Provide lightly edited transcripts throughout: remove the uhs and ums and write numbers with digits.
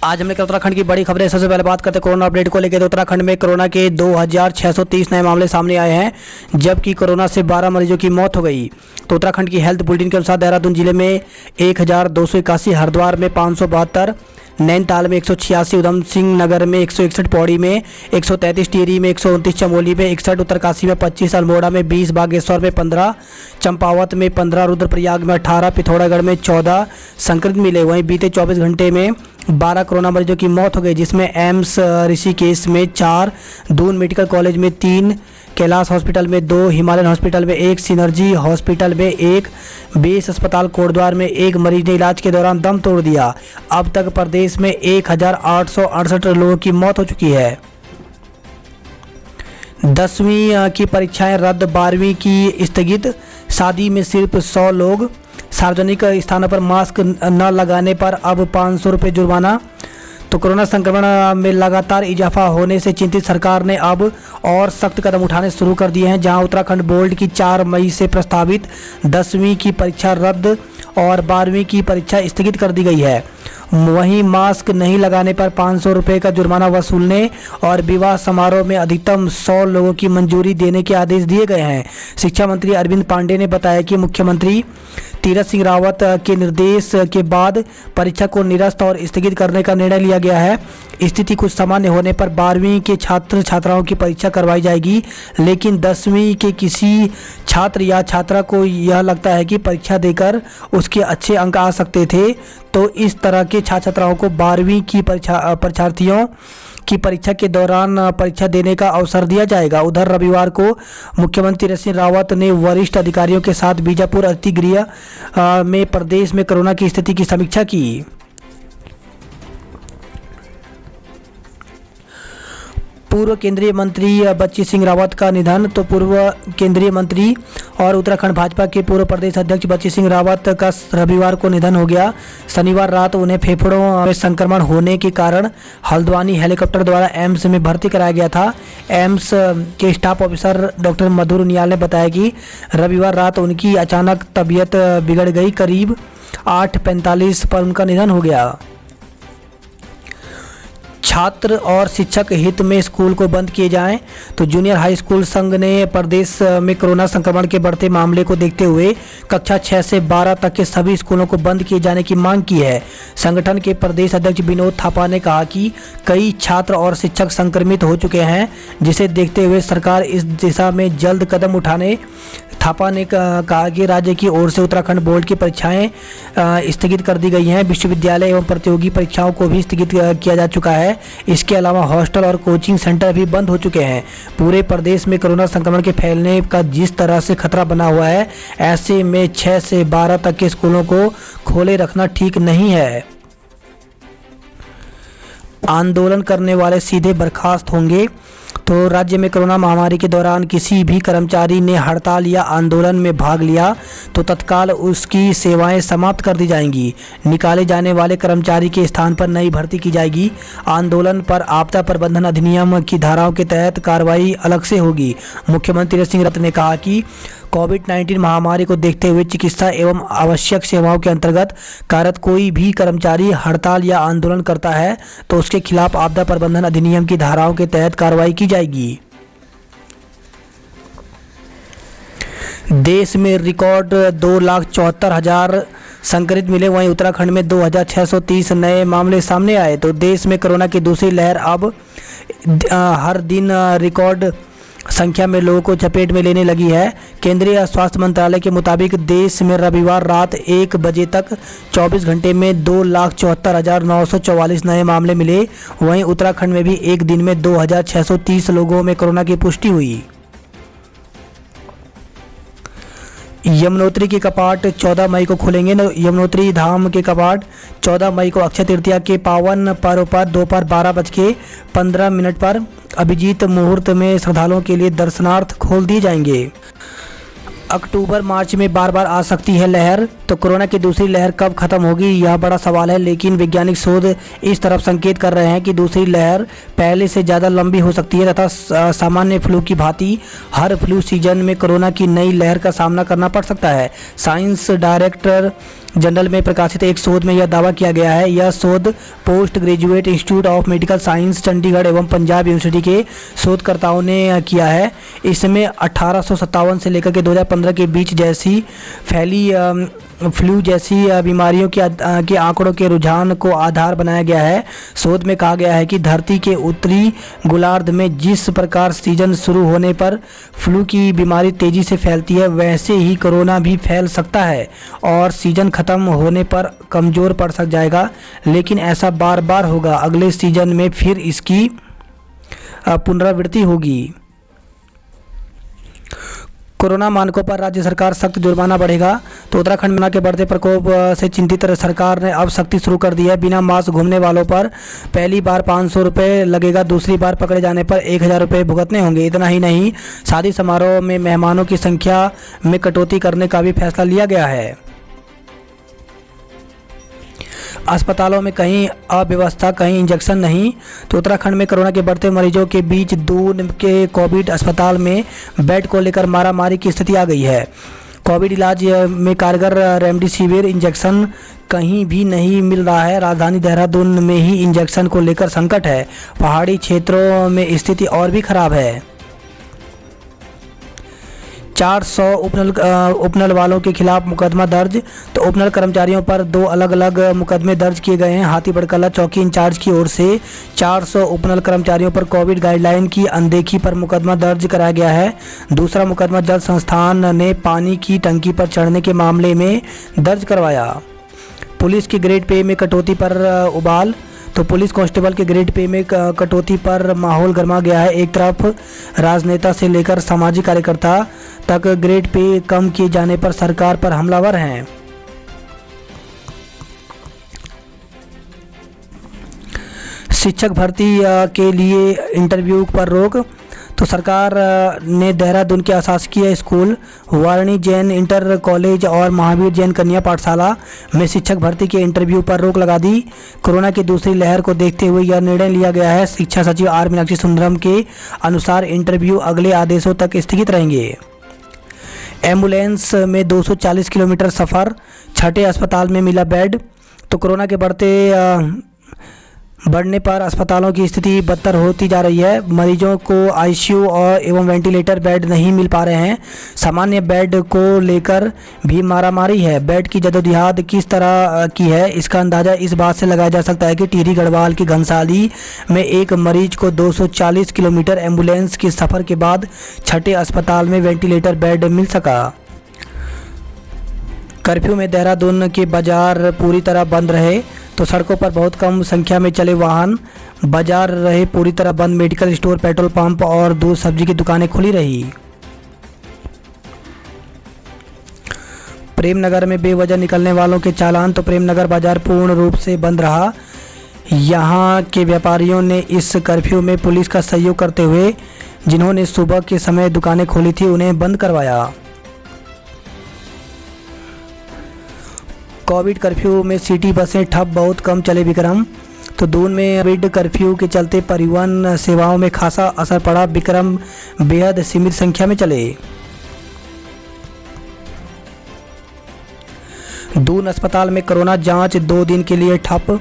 आज हमने उत्तराखंड की बड़ी खबरें। सबसे पहले बात करते हैं कोरोना अपडेट को लेकर। तो उत्तराखंड में कोरोना के 2630 नए मामले सामने आए हैं, जबकि कोरोना से 12 मरीजों की मौत हो गई। तो उत्तराखंड की हेल्थ बुलेटिन के अनुसार देहरादून जिले में 1281, हरिद्वार में 572, नैनीताल में 186, उधम सिंह नगर में 161, पौड़ी में 133, टिहरी में 129, चमोली में 61, उत्तरकाशी में 25, अल्मोड़ा में 20, बागेश्वर में 15, चंपावत में 15, रुद्रप्रयाग में 18, पिथौरागढ़ में 14 संक्रमित मिले। वहीं बीते 24 घंटे में 12 कोरोना मरीजों की मौत हो गई, जिसमें एम्स ऋषिकेश में 4, दून मेडिकल कॉलेज में 3, कैलाश हॉस्पिटल में 2, हिमालयन हॉस्पिटल में 1, सिनर्जी हॉस्पिटल में 1, बेस अस्पताल कोटद्वार में 1 मरीज ने इलाज के दौरान दम तोड़ दिया। अब तक प्रदेश में 1868 लोगों की मौत हो चुकी है। 10वीं की परीक्षाएं रद्द, 12वीं की स्थगित, शादी में सिर्फ 100 लोग, सार्वजनिक स्थानों पर मास्क न लगाने पर अब 500 रुपये जुर्माना। तो कोरोना संक्रमण में लगातार इजाफा होने से चिंतित सरकार ने अब और सख्त कदम उठाने शुरू कर दिए हैं, जहां उत्तराखंड बोर्ड की 4 मई से प्रस्तावित 10वीं की परीक्षा रद्द और 12वीं की परीक्षा स्थगित कर दी गई है। वहीं मास्क नहीं लगाने पर 500 रुपये का जुर्माना वसूलने और विवाह समारोह में अधिकतम 100 लोगों की मंजूरी देने के आदेश दिए गए हैं। शिक्षा मंत्री अरविंद पांडे ने बताया कि मुख्यमंत्री तीरथ सिंह रावत के निर्देश के बाद परीक्षा को निरस्त और स्थगित करने का निर्णय लिया गया है। स्थिति कुछ सामान्य होने पर 12वीं के छात्र छात्राओं की परीक्षा करवाई जाएगी, लेकिन 10वीं के किसी छात्र या छात्रा को यह लगता है कि परीक्षा देकर उसके अच्छे अंक आ सकते थे, तो इस तरह के छात्र छात्राओं को 12वीं की परीक्षार्थियों की परीक्षा के दौरान परीक्षा देने का अवसर दिया जाएगा। उधर रविवार को मुख्यमंत्री तीरथ सिंह रावत ने वरिष्ठ अधिकारियों के साथ बीजापुर अतिथि गृह में प्रदेश में कोरोना की स्थिति की समीक्षा की। पूर्व केंद्रीय मंत्री बच्ची सिंह रावत का निधन। तो पूर्व केंद्रीय मंत्री और उत्तराखंड भाजपा के पूर्व प्रदेश अध्यक्ष बच्ची सिंह रावत का रविवार को निधन हो गया। शनिवार रात उन्हें फेफड़ों में संक्रमण होने के कारण हल्द्वानी हेलीकॉप्टर द्वारा एम्स में भर्ती कराया गया था। एम्स के स्टाफ ऑफिसर डॉक्टर मधुर उनियाल ने बताया कि रविवार रात उनकी अचानक तबीयत बिगड़ गई। करीब 8:45 पर उनका निधन हो गया। छात्र और शिक्षक हित में स्कूल को बंद किए जाएं। तो जूनियर हाई स्कूल संघ ने प्रदेश में कोरोना संक्रमण के बढ़ते मामले को देखते हुए कक्षा 6 से 12 तक के सभी स्कूलों को बंद किए जाने की मांग की है। संगठन के प्रदेश अध्यक्ष विनोद थापा ने कहा कि कई छात्र और शिक्षक संक्रमित हो चुके हैं, जिसे देखते हुए सरकार इस दिशा में जल्द कदम उठाने। थापा ने कहा कि राज्य की ओर से उत्तराखंड बोर्ड की परीक्षाएं स्थगित कर दी गई हैं। विश्वविद्यालय एवं प्रतियोगी परीक्षाओं को भी स्थगित किया जा चुका है। इसके अलावा हॉस्टल और कोचिंग सेंटर भी बंद हो चुके हैं। पूरे प्रदेश में कोरोना संक्रमण के फैलने का जिस तरह से खतरा बना हुआ है, ऐसे में 6 से 12 तक के स्कूलों को खोले रखना ठीक नहीं है। आंदोलन करने वाले सीधे बर्खास्त होंगे। तो राज्य में कोरोना महामारी के दौरान किसी भी कर्मचारी ने हड़ताल या आंदोलन में भाग लिया तो तत्काल उसकी सेवाएं समाप्त कर दी जाएंगी। निकाले जाने वाले कर्मचारी के स्थान पर नई भर्ती की जाएगी। आंदोलन पर आपदा प्रबंधन अधिनियम की धाराओं के तहत कार्रवाई अलग से होगी। मुख्यमंत्री तीरथ सिंह रावत ने कहा कि कोविड-19 महामारी को देखते हुए चिकित्सा एवं आवश्यक सेवाओं के अंतर्गत कार्यरत कोई भी कर्मचारी हड़ताल या आंदोलन करता है तो उसके खिलाफ आपदा प्रबंधन अधिनियम की धाराओं के तहत कार्रवाई की जाएगी। देश में रिकॉर्ड 2,74,000 संक्रमित मिले। वहीं उत्तराखंड में 2,630 नए मामले सामने आए। तो देश में कोरोना की दूसरी लहर अब हर दिन रिकॉर्ड संख्या में लोगों को चपेट में लेने लगी है। केंद्रीय स्वास्थ्य मंत्रालय के मुताबिक देश में रविवार रात 1 बजे तक 24 घंटे में 2,74,944 नए मामले मिले। वहीं उत्तराखंड में भी एक दिन में 2,630 लोगों में कोरोना की पुष्टि हुई। यमुनोत्री के कपाट 14 मई को खुलेंगे। यमुनोत्री धाम के कपाट 14 मई को अक्षय तृतीया के पावन पर्व पर दोपहर 12:15 पर अभिजीत मुहूर्त में श्रद्धालुओं के लिए दर्शनार्थ खोल दिए जाएंगे। अक्टूबर मार्च में बार बार आ सकती है लहर। तो कोरोना की दूसरी लहर कब खत्म होगी, यह बड़ा सवाल है, लेकिन वैज्ञानिक शोध इस तरफ संकेत कर रहे हैं कि दूसरी लहर पहले से ज़्यादा लंबी हो सकती है तथा सामान्य फ्लू की भांति हर फ्लू सीजन में कोरोना की नई लहर का सामना करना पड़ सकता है। साइंस डायरेक्टर जर्नल में प्रकाशित एक शोध में यह दावा किया गया है। यह शोध post graduate institute of medical science Chandigarh एवं पंजाब यूनिवर्सिटी के शोधकर्ताओं ने किया है। इसमें 1857 से लेकर के 2015 के बीच जैसी फैली फ्लू जैसी बीमारियों के आंकड़ों के रुझान को आधार बनाया गया है। शोध में कहा गया है कि धरती के उत्तरी गोलार्ध में जिस प्रकार सीजन शुरू होने पर फ्लू की बीमारी तेजी से फैलती है, वैसे ही कोरोना भी फैल सकता है और सीजन खत्म होने पर कमज़ोर पड़ सक जाएगा। लेकिन ऐसा बार बार होगा, अगले सीजन में फिर इसकी पुनरावृत्ति होगी। कोरोना मानकों पर राज्य सरकार सख्त जुर्माना बढ़ेगा। तो उत्तराखंड में के बढ़ते प्रकोप से चिंतित सरकार ने अब सख्ती शुरू कर दी है। बिना मास्क घूमने वालों पर पहली बार 500 रुपये लगेगा, दूसरी बार पकड़े जाने पर 1000 रुपये भुगतने होंगे। इतना ही नहीं, शादी समारोह में मेहमानों की संख्या में कटौती करने का भी फैसला लिया गया है। अस्पतालों में कहीं अव्यवस्था, कहीं इंजेक्शन नहीं। तो उत्तराखंड में कोरोना के बढ़ते मरीजों के बीच दून के कोविड अस्पताल में बेड को लेकर मारामारी की स्थिति आ गई है। कोविड इलाज में कारगर रेमडेसिविर इंजेक्शन कहीं भी नहीं मिल रहा है। राजधानी देहरादून में ही इंजेक्शन को लेकर संकट है। पहाड़ी क्षेत्रों में स्थिति और भी खराब है। 400 उपनल वालों के खिलाफ मुकदमा दर्ज। तो उपनल कर्मचारियों पर 2 अलग अलग मुकदमे दर्ज किए गए हैं। हाथीबड़कला चौकी इंचार्ज की ओर से 400 उपनल कर्मचारियों पर कोविड गाइडलाइन की अनदेखी पर मुकदमा दर्ज कराया गया है। दूसरा मुकदमा जल संस्थान ने पानी की टंकी पर चढ़ने के मामले में दर्ज करवाया। पुलिस की ग्रेड पे में कटौती पर उबाल। तो पुलिस कांस्टेबल के ग्रेड पे में कटौती पर माहौल गर्मा गया है। एक तरफ राजनेता से लेकर सामाजिक कार्यकर्ता तक ग्रेड पे कम किए जाने पर सरकार पर हमलावर हैं। शिक्षक भर्ती के लिए इंटरव्यू पर रोक। तो सरकार ने देहरादून के अशासकीय स्कूल वारणी जैन इंटर कॉलेज और महावीर जैन कन्या पाठशाला में शिक्षक भर्ती के इंटरव्यू पर रोक लगा दी। कोरोना की दूसरी लहर को देखते हुए यह निर्णय लिया गया है। शिक्षा सचिव आर मीनाक्षी सुंदरम के अनुसार इंटरव्यू अगले आदेशों तक स्थगित रहेंगे। एम्बुलेंस में 240 किलोमीटर सफ़र, छठे अस्पताल में मिला बेड। तो कोरोना के बढ़ने पर अस्पतालों की स्थिति बदतर होती जा रही है। मरीजों को आईसीयू और एवं वेंटिलेटर बेड नहीं मिल पा रहे हैं। सामान्य बेड को लेकर भी मारामारी है। बेड की जदोजहद किस तरह की है, इसका अंदाज़ा इस बात से लगाया जा सकता है कि टिहरी गढ़वाल की घनसाली में एक मरीज को 240 किलोमीटर एम्बुलेंस के सफ़र के बाद छठे अस्पताल में वेंटिलेटर बेड मिल सका। कर्फ्यू में देहरादून के बाजार पूरी तरह बंद रहे। तो सड़कों पर बहुत कम संख्या में चले वाहन। बाजार रहे पूरी तरह बंद। मेडिकल स्टोर, पेट्रोल पंप और दूध सब्जी की दुकानें खुली रही। प्रेमनगर में बेवजह निकलने वालों के चालान। तो प्रेमनगर बाजार पूर्ण रूप से बंद रहा। यहां के व्यापारियों ने इस कर्फ्यू में पुलिस का सहयोग करते हुए जिन्होंने सुबह के समय दुकानें खोली थी, उन्हें बंद करवाया। कोविड कर्फ्यू में सिटी बसें ठप, बहुत कम चले विक्रम। तो दून में कोविड कर्फ्यू के चलते परिवहन सेवाओं में खासा असर पड़ा। विक्रम बेहद सीमित संख्या में चले। दून अस्पताल में कोरोना जांच 2 दिन के लिए ठप।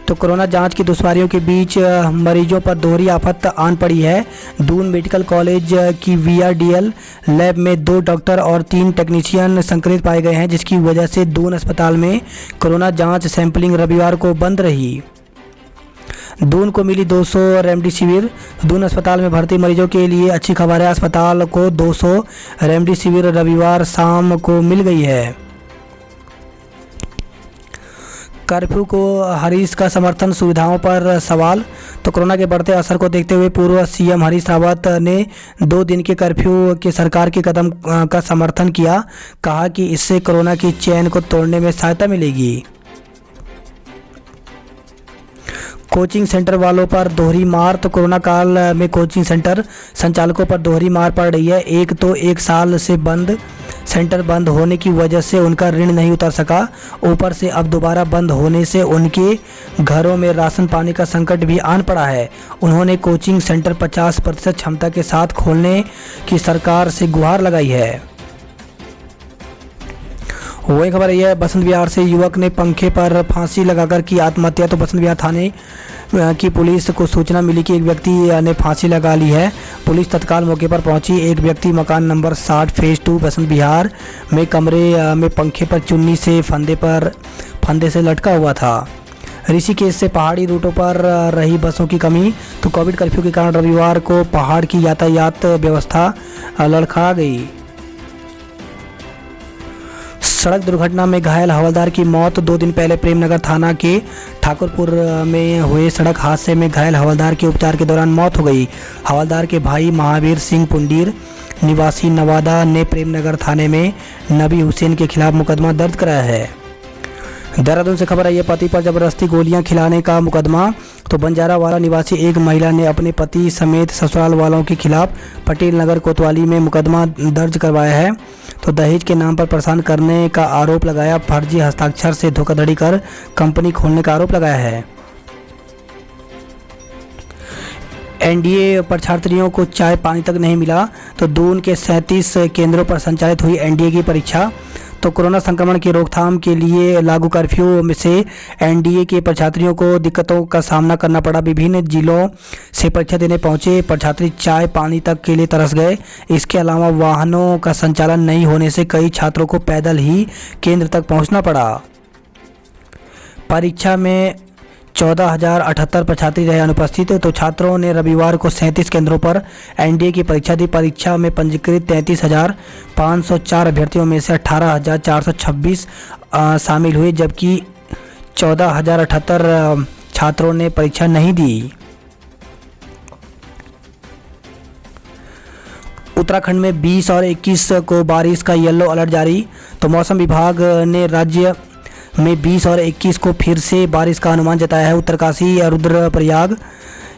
तो कोरोना जांच की दुश्वारियों के बीच मरीजों पर दोहरी आफत आन पड़ी है। दून मेडिकल कॉलेज की VRDL लैब में 2 डॉक्टर और 3 टेक्नीशियन संक्रमित पाए गए हैं, जिसकी वजह से दून अस्पताल में कोरोना जांच सैंपलिंग रविवार को बंद रही। दून को मिली 200 रेमडेसिविर। दून अस्पताल में भर्ती मरीजों के लिए अच्छी खबर है। अस्पताल को 200 रेमडेसिविर रविवार शाम को मिल गई है। कर्फ्यू को हरीश का समर्थन, सुविधाओं पर सवाल। तो कोरोना के बढ़ते असर को देखते हुए पूर्व CM हरीश रावत ने 2 दिन के कर्फ्यू के सरकार के कदम का समर्थन किया। कहा कि इससे कोरोना की चेन को तोड़ने में सहायता मिलेगी। कोचिंग सेंटर वालों पर दोहरी मार। तो कोरोना काल में कोचिंग सेंटर संचालकों पर दोहरी मार पड़ रही है। एक तो 1 साल से बंद सेंटर बंद होने की वजह से उनका ऋण नहीं उतर सका, ऊपर से अब दोबारा बंद होने से उनके घरों में राशन पानी का संकट भी आन पड़ा है। उन्होंने कोचिंग सेंटर 50% क्षमता के साथ खोलने की सरकार से गुहार लगाई है। वही खबर है बसंत विहार से युवक ने पंखे पर फांसी लगाकर की आत्महत्या। तो बसंत विहार थाने की पुलिस को सूचना मिली कि एक व्यक्ति ने फांसी लगा ली है। पुलिस तत्काल मौके पर पहुंची। एक व्यक्ति मकान नंबर 60 फेज 2 बसंत विहार में कमरे में पंखे पर चुन्नी से फंदे से लटका हुआ था। ऋषिकेश से पहाड़ी रूटों पर रही बसों की कमी। तो कोविड कर्फ्यू के कारण रविवार को पहाड़ की यातायात व्यवस्था लड़खड़ा गई। सड़क दुर्घटना में घायल हवलदार की मौत। 2 दिन पहले प्रेमनगर थाना के ठाकुरपुर में हुए सड़क हादसे में घायल हवलदार की उपचार के दौरान मौत हो गई। हवलदार के भाई महावीर सिंह पुंडीर निवासी नवादा ने प्रेमनगर थाने में नबी हुसैन के खिलाफ मुकदमा दर्ज कराया है। देहरादून से खबर आई है पति पर जबरदस्ती गोलियां खिलाने का मुकदमा। तो बंजारावाला निवासी एक महिला ने अपने पति समेत ससुराल वालों के खिलाफ पटेल नगर कोतवाली में मुकदमा दर्ज करवाया है। तो दहेज के नाम पर परेशान करने का आरोप लगाया। फर्जी हस्ताक्षर से धोखाधड़ी कर कंपनी खोलने का आरोप लगाया है। एनडीए परीक्षार्थियों को चाय पानी तक नहीं मिला। तो दून के 37 केंद्रों पर संचालित हुई एनडीए की परीक्षा। तो कोरोना संक्रमण की रोकथाम के लिए लागू कर्फ्यू में से एनडीए के परीक्षार्थियों को दिक्कतों का सामना करना पड़ा। विभिन्न जिलों से परीक्षा देने पहुंचे परीक्षार्थी चाय पानी तक के लिए तरस गए। इसके अलावा वाहनों का संचालन नहीं होने से कई छात्रों को पैदल ही केंद्र तक पहुंचना पड़ा। परीक्षा में 14,078 परीक्षार्थी रहे अनुपस्थित। तो छात्रों ने रविवार को 37 केंद्रों पर एनडीए की परीक्षा दी। परीक्षा में पंजीकृत 33,504 अभ्यर्थियों में से 18,426 शामिल हुए, जबकि 14,078 छात्रों ने परीक्षा नहीं दी। उत्तराखंड में 20 और 21 को बारिश का येलो अलर्ट जारी। तो मौसम विभाग ने राज्य में 20 और 21 को फिर से बारिश का अनुमान जताया है। उत्तरकाशी, रुद्रप्रयाग,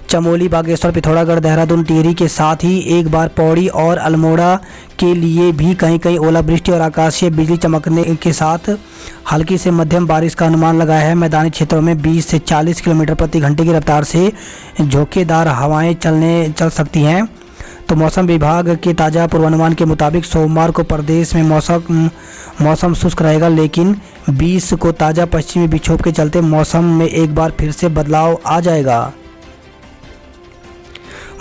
चमोली, बागेश्वर, पिथौरागढ़, देहरादून, टिहरी के साथ ही एक बार पौड़ी और अल्मोड़ा के लिए भी कहीं कहीं ओलावृष्टि और आकाशीय बिजली चमकने के साथ हल्की से मध्यम बारिश का अनुमान लगाया है। मैदानी क्षेत्रों में 20 से 40 किलोमीटर प्रति घंटे की रफ्तार से झोंकेदार हवाएं चल सकती हैं। तो मौसम विभाग के ताज़ा पूर्वानुमान के मुताबिक सोमवार को प्रदेश में मौसम शुष्क रहेगा, लेकिन 20 को ताज़ा पश्चिमी विक्षोभ के चलते मौसम में एक बार फिर से बदलाव आ जाएगा।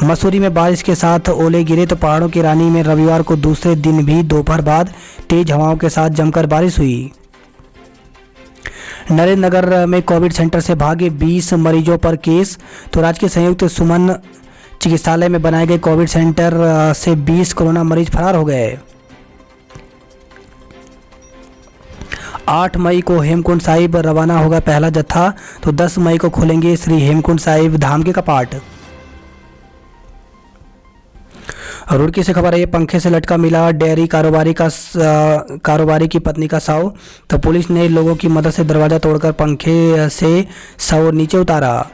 मसूरी में बारिश के साथ ओले गिरे। तो पहाड़ों की रानी में रविवार को दूसरे दिन भी दोपहर बाद तेज हवाओं के साथ जमकर बारिश हुई। नरेंद्रनगर में कोविड सेंटर से भागे 20 मरीजों पर केस। तो राजकीय संयुक्त सुमन चिकित्सालय में बनाए गए कोविड सेंटर से 20 कोरोना मरीज फरार हो गए। 8 मई को हेमकुंड साहिब रवाना होगा पहला जत्था। तो 10 मई को खोलेंगे श्री हेमकुंड साहिब धाम के कपाट। रुड़की से खबर है पंखे से लटका मिला डेयरी कारोबारी की पत्नी का शव। तो पुलिस ने लोगों की मदद से दरवाजा तोड़कर पंखे से शव नीचे उतारा।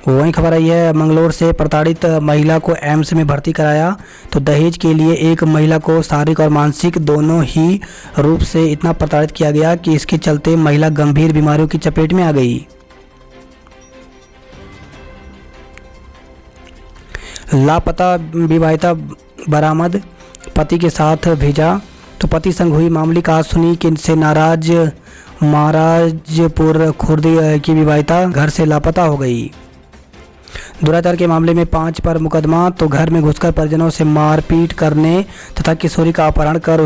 वहीं खबर आई है मंगलोर से प्रताड़ित महिला को एम्स में भर्ती कराया। तो दहेज के लिए एक महिला को शारीरिक और मानसिक दोनों ही रूप से इतना प्रताड़ित किया गया कि इसके चलते महिला गंभीर बीमारियों की चपेट में आ गई। लापता विवाहिता बरामद, पति के साथ भेजा। तो पति संग हुई मामूली कहा सुनी कि से नाराज महाराजपुर खुर्द की विवाहिता घर से लापता हो गई। दुराचार के मामले में 5 पर मुकदमा। तो घर में घुसकर परिजनों से मारपीट करने तथा किशोरी का अपहरण कर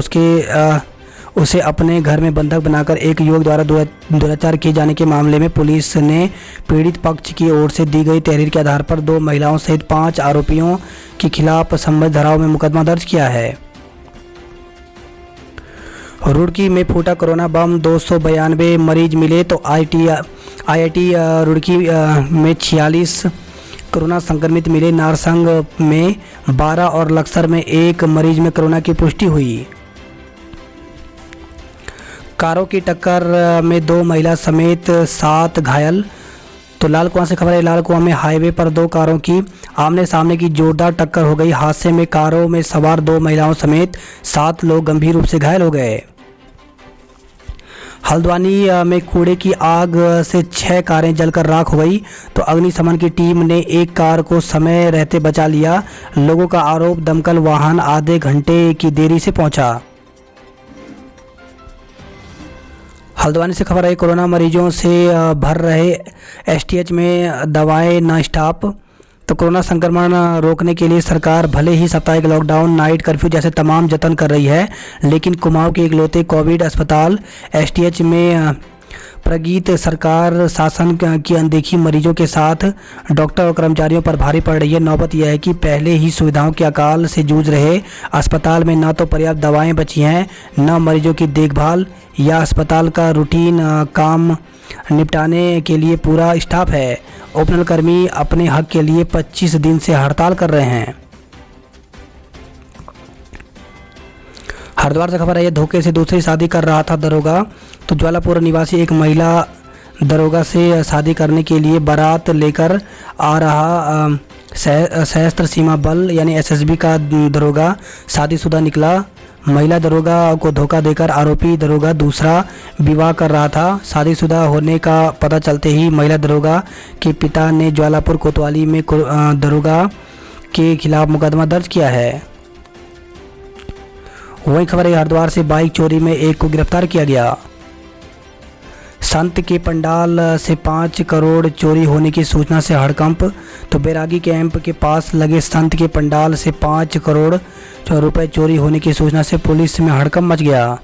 उसे अपने घर में बंधक बनाकर एक युवक द्वारा दुराचार किए जाने के मामले में पुलिस ने पीड़ित पक्ष की ओर से दी गई तहरीर के आधार पर 2 महिलाओं सहित 5 आरोपियों के खिलाफ संबद्ध धाराओं में मुकदमा दर्ज किया है। रुड़की में फूटा कोरोना बम, 292 मरीज मिले। तो आईआईटी रुड़की में 46 कोरोना संक्रमित मिले। नारसंग में 12 और लक्सर में 1 मरीज में कोरोना की पुष्टि हुई। कारों की टक्कर में 2 महिला समेत 7 घायल। तो लाल कुआं से खबर है लाल कुआं में हाईवे पर 2 कारों की आमने सामने की जोरदार टक्कर हो गई। हादसे में कारों में सवार 2 महिलाओं समेत 7 लोग गंभीर रूप से घायल हो गए। हल्द्वानी में कूड़े की आग से 6 कारें जलकर राख हो गई। तो अग्निशमन की टीम ने 1 कार को समय रहते बचा लिया। लोगों का आरोप दमकल वाहन आधे घंटे की देरी से पहुंचा। हल्द्वानी से खबर आई, कोरोना मरीजों से भर रहे एसटीएच में दवाएं न स्टॉप। तो कोरोना संक्रमण रोकने के लिए सरकार भले ही साप्ताहिक लॉकडाउन, नाइट कर्फ्यू जैसे तमाम जतन कर रही है, लेकिन कुमाऊं के इकलौते कोविड अस्पताल एसटीएच में प्रगीत सरकार शासन की अनदेखी मरीजों के साथ डॉक्टर और कर्मचारियों पर भारी पड़ रही है। नौबत यह है कि पहले ही सुविधाओं के अकाल से जूझ रहे अस्पताल में न तो पर्याप्त दवाएं बची हैं, न मरीजों की देखभाल या अस्पताल का रूटीन काम निपटाने के लिए पूरा स्टाफ है। ओपनल कर्मी अपने हक के लिए 25 दिन से हड़ताल कर रहे हैं। हरिद्वार से खबर है, धोखे से दूसरी शादी कर रहा था दरोगा। तो ज्वालापुर निवासी एक महिला दरोगा से शादी करने के लिए बारात लेकर आ रहा सशस्त्र सीमा बल यानी एसएसबी का दरोगा शादीशुदा निकला। महिला दरोगा को धोखा देकर आरोपी दरोगा दूसरा विवाह कर रहा था। शादीशुदा होने का पता चलते ही महिला दरोगा के पिता ने ज्वालापुर कोतवाली में दरोगा के खिलाफ मुकदमा दर्ज किया है। वही खबर है, हरिद्वार से बाइक चोरी में एक को गिरफ्तार किया गया। संत के पंडाल से 5 करोड़ चोरी होने की सूचना से हड़कंप। तो बैरागी कैंप के पास लगे संत के पंडाल से 5 करोड़ रुपए चोरी होने की सूचना से पुलिस में हड़कंप मच गया।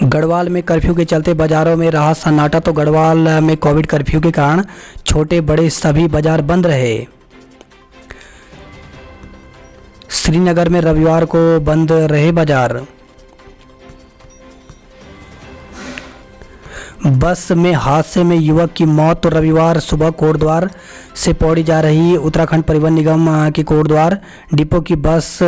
गढ़वाल में कर्फ्यू के चलते बाजारों में रहा सन्नाटा। तो गढ़वाल में कोविड कर्फ्यू के कारण छोटे बड़े सभी बाजार बंद रहे। श्रीनगर में रविवार को बंद रहे बाजार। बस में हादसे में युवक की मौत। तो रविवार सुबह कोटद्वार से पौड़ी जा रही उत्तराखंड परिवहन निगम की कोटद्वार डिपो की बस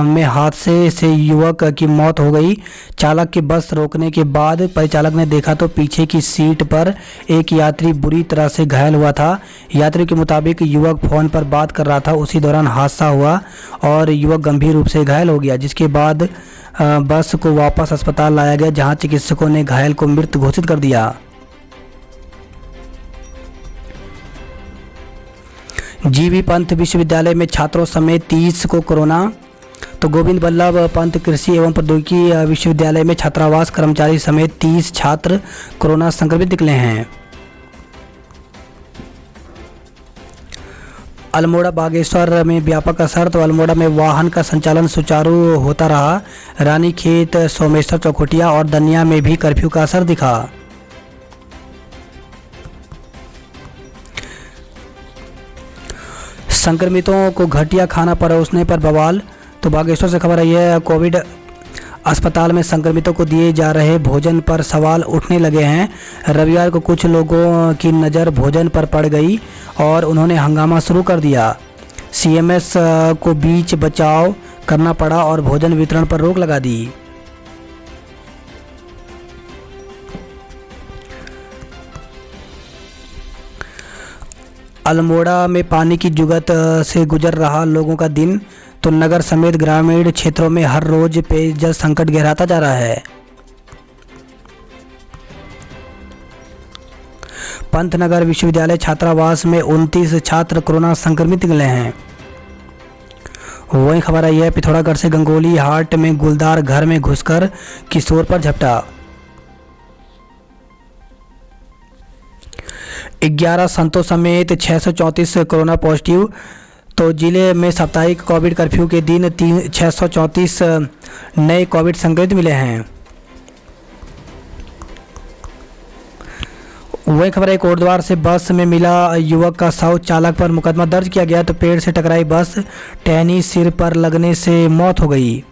में हादसे से युवक की मौत हो गई। चालक की बस रोकने के बाद परिचालक ने देखा तो पीछे की सीट पर एक यात्री बुरी तरह से घायल हुआ था। यात्री के मुताबिक युवक फ़ोन पर बात कर रहा था, उसी दौरान हादसा हुआ और युवक गंभीर रूप से घायल हो गया, जिसके बाद बस को वापस अस्पताल लाया गया, जहां चिकित्सकों ने घायल को मृत घोषित कर दिया। जीबी पंत विश्वविद्यालय में छात्रों समेत 30 को कोरोना। तो गोविंद बल्लभ पंत कृषि एवं प्रौद्योगिकी विश्वविद्यालय में छात्रावास कर्मचारी समेत 30 छात्र कोरोना संक्रमित निकले हैं। अल्मोड़ा बागेश्वर में व्यापक असर। तो अल्मोड़ा में वाहन का संचालन सुचारू होता रहा। रानीखेत, सोमेश्वर, चौखुटिया और दनिया में भी कर्फ्यू का असर दिखा। संक्रमितों को घटिया खाना परोसने पर बवाल। तो बागेश्वर से खबर आई है, कोविड अस्पताल में संक्रमितों को दिए जा रहे भोजन पर सवाल उठने लगे हैं। रविवार को कुछ लोगों की नज़र भोजन पर पड़ गई और उन्होंने हंगामा शुरू कर दिया। सीएमएस को बीच बचाव करना पड़ा और भोजन वितरण पर रोक लगा दी। अल्मोड़ा में पानी की जुगत से गुजर रहा लोगों का दिन। तो नगर समेत ग्रामीण क्षेत्रों में हर रोज पेयजल संकट गहराता जा रहा है। पंतनगर विश्वविद्यालय छात्रावास में 29 छात्र कोरोना संक्रमित निकले हैं। वही खबर आई है, पिथौरागढ़ से गंगोली हाट में गुलदार घर में घुसकर किशोर पर झपटा। 11 संतों समेत 634 कोरोना पॉजिटिव। तो जिले में साप्ताहिक कोविड कर्फ्यू के दिन 634 नए कोविड संक्रमित मिले हैं। वही खबर है, कोटद्वार से बस में मिला युवक का शव, चालक पर मुकदमा दर्ज किया गया। तो पेड़ से टकराई बस, टहनी सिर पर लगने से मौत हो गई।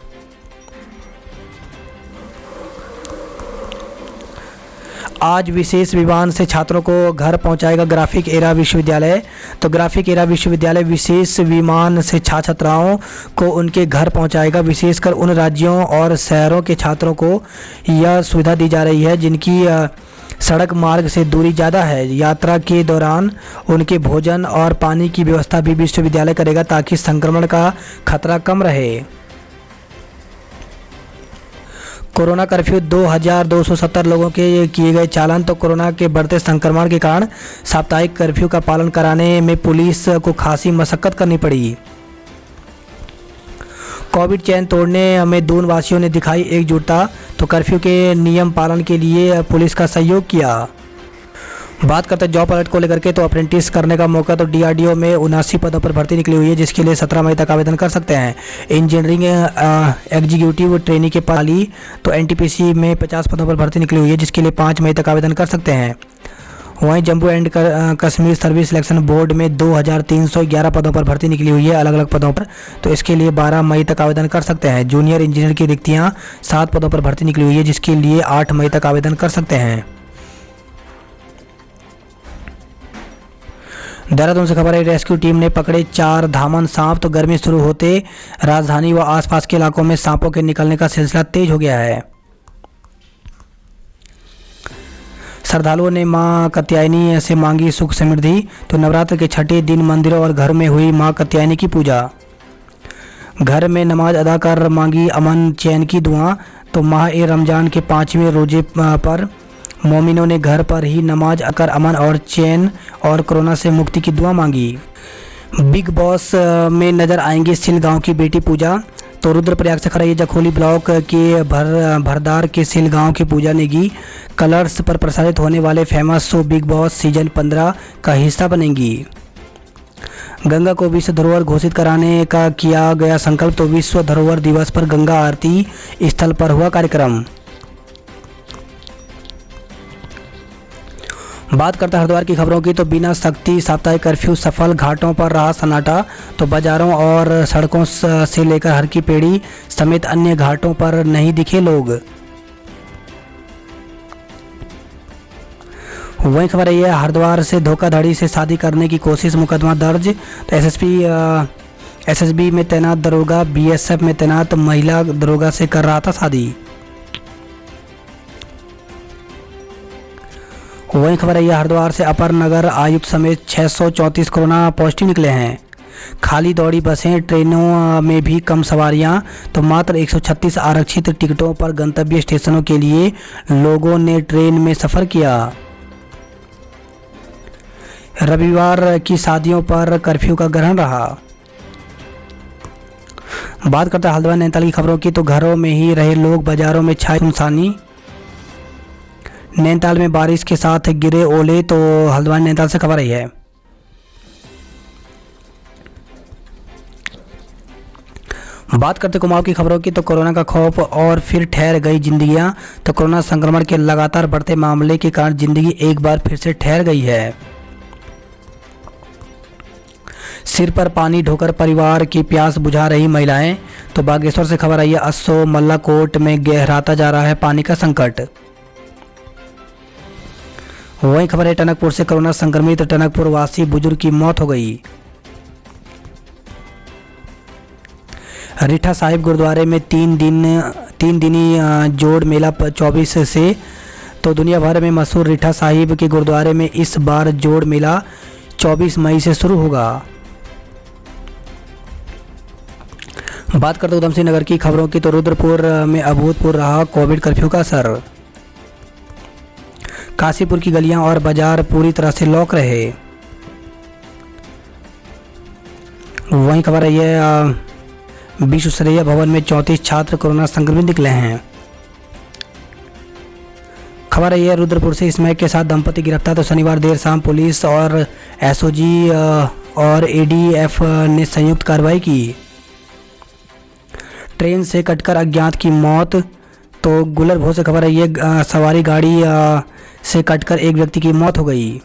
आज विशेष विमान से छात्रों को घर पहुंचाएगा ग्राफिक एरा विश्वविद्यालय। तो ग्राफिक एरा विश्वविद्यालय विशेष विमान से छात्र छात्राओं को उनके घर पहुंचाएगा। विशेषकर उन राज्यों और शहरों के छात्रों को यह सुविधा दी जा रही है जिनकी सड़क मार्ग से दूरी ज़्यादा है। यात्रा के दौरान उनके भोजन और पानी की व्यवस्था भी विश्वविद्यालय करेगा ताकि संक्रमण का खतरा कम रहे। कोरोना कर्फ्यू 2270 लोगों के किए गए चालान। तो कोरोना के बढ़ते संक्रमण के कारण साप्ताहिक कर्फ्यू का पालन कराने में पुलिस को खासी मशक्कत करनी पड़ी। कोविड चैन तोड़ने में दून वासियों ने दिखाई एकजुटता। तो तो कर्फ्यू के नियम पालन के लिए पुलिस का सहयोग किया। बात करते हैं जॉब अलर्ट को लेकर के, तो अप्रेंटिस करने का मौका तो डीआरडीओ में 79 पदों पर भर्ती निकली हुई है, जिसके लिए 17 मई तक आवेदन कर सकते हैं। इंजीनियरिंग एग्जीक्यूटिव ट्रेनी के पाली तो एनटीपीसी में 50 पदों पर भर्ती निकली हुई है, जिसके लिए 5 मई तक आवेदन कर सकते हैं। वहीं Jammu and Kashmir service selection board में 2311 पदों पर भर्ती निकली हुई है, अलग अलग पदों पर, तो इसके लिए 12 मई तक आवेदन कर सकते हैं। जूनियर इंजीनियर की रिक्तियां 7 पदों पर भर्ती निकली हुई है, जिसके लिए 8 मई तक आवेदन कर सकते हैं। देहरादून से खबर है, रेस्क्यू टीम ने पकड़े 4 धामन सांप। तो गर्मी शुरू होते राजधानी व आसपास के इलाकों में सांपों के निकलने का सिलसिला तेज हो गया है। श्रद्धालुओं ने मां कात्यायनी से मांगी सुख समृद्धि। तो नवरात्र के छठे दिन मंदिरों और घरों में हुई मां कात्यायनी की पूजा। घर में नमाज अदा कर मांगी अमन चैन की दुआ। तो माह ए रमजान के 5वें रोजे पर मोमिनों ने घर पर ही नमाज अकर अमन और चैन और कोरोना से मुक्ति की दुआ मांगी। बिग बॉस में नजर आएंगे सिल गांव की बेटी पूजा। तो रुद्रप्रयाग से खबर है, जखोली ब्लॉक के भरदार के सिल गांव की पूजा नेगी कलर्स पर प्रसारित होने वाले famous show big boss season 15 का हिस्सा बनेंगी। गंगा को विश्व धरोहर घोषित कराने का किया गया संकल्प। तो विश्व धरोहर दिवस पर गंगा आरती स्थल पर हुआ कार्यक्रम। बात करते हैं हरिद्वार की खबरों की, तो बिना सख्ती साप्ताहिक कर्फ्यू सफल, घाटों पर रहा सन्नाटा। तो बाजारों और सड़कों से लेकर हर की पेड़ी समेत अन्य घाटों पर नहीं दिखे लोग। वही खबर है, हरिद्वार से धोखाधड़ी से शादी करने की कोशिश, मुकदमा दर्ज। तो एसएसबी में तैनात दरोगा बीएसएफ में तैनात महिला दरोगा से कर रहा था शादी। वही खबर है, हरिद्वार से अपर नगर आयुक्त समेत 634 कोरोना पॉजिटिव निकले हैं। खाली दौड़ी बसें, ट्रेनों में भी कम सवारियां। तो मात्र 136 आरक्षित टिकटों पर गंतव्य स्टेशनों के लिए लोगों ने ट्रेन में सफर किया। रविवार की शादियों पर कर्फ्यू का ग्रहण रहा। बात करते हैं हल्द्वानी नैनीताल की खबरों की, तो घरों में ही रहे लोग, बाजारों में छाई सुनसानी। नैनीताल में बारिश के साथ गिरे ओले। तो हल्द्वानी नैनीताल से खबर आई है। बात करते कुमाऊं की खबरों की, तो कोरोना का खौफ और फिर ठहर गई जिंदगियां। तो कोरोना संक्रमण के लगातार बढ़ते मामले के कारण जिंदगी एक बार फिर से ठहर गई है। सिर पर पानी ढोकर परिवार की प्यास बुझा रही महिलाएं। तो बागेश्वर से खबर आई है, अस्सो मल्लाकोट में गहराता जा रहा है पानी का संकट। वही खबर है, टनकपुर से कोरोना संक्रमित टनकपुर वासी बुजुर्ग की मौत हो गई। रीठा साहिब गुरुद्वारे में तीन दिनी जोड़ मेला 24 से। तो दुनिया भर में मशहूर रीठा साहिब के गुरुद्वारे में इस बार जोड़ मेला 24 मई से शुरू होगा। बात करते उधम सिंह नगर की खबरों की, तो रुद्रपुर में अभूतपूर्व रहा कोविड कर्फ्यू का असर। काशीपुर की गलियां और बाजार पूरी तरह से लॉक रहे। वहीं खबर है, यह विश्वश्रेय भवन में 34 छात्र कोरोना संक्रमित निकले हैं। खबर है, यह रुद्रपुर से स्मैक के साथ दंपति गिरफ्तार। तो शनिवार देर शाम पुलिस और एसओजी और एडीएफ ने संयुक्त कार्रवाई की। ट्रेन से कटकर अज्ञात की मौत। तो गुलरभो से खबर है, ये सवारी गाड़ी से कटकर एक व्यक्ति की मौत हो गई।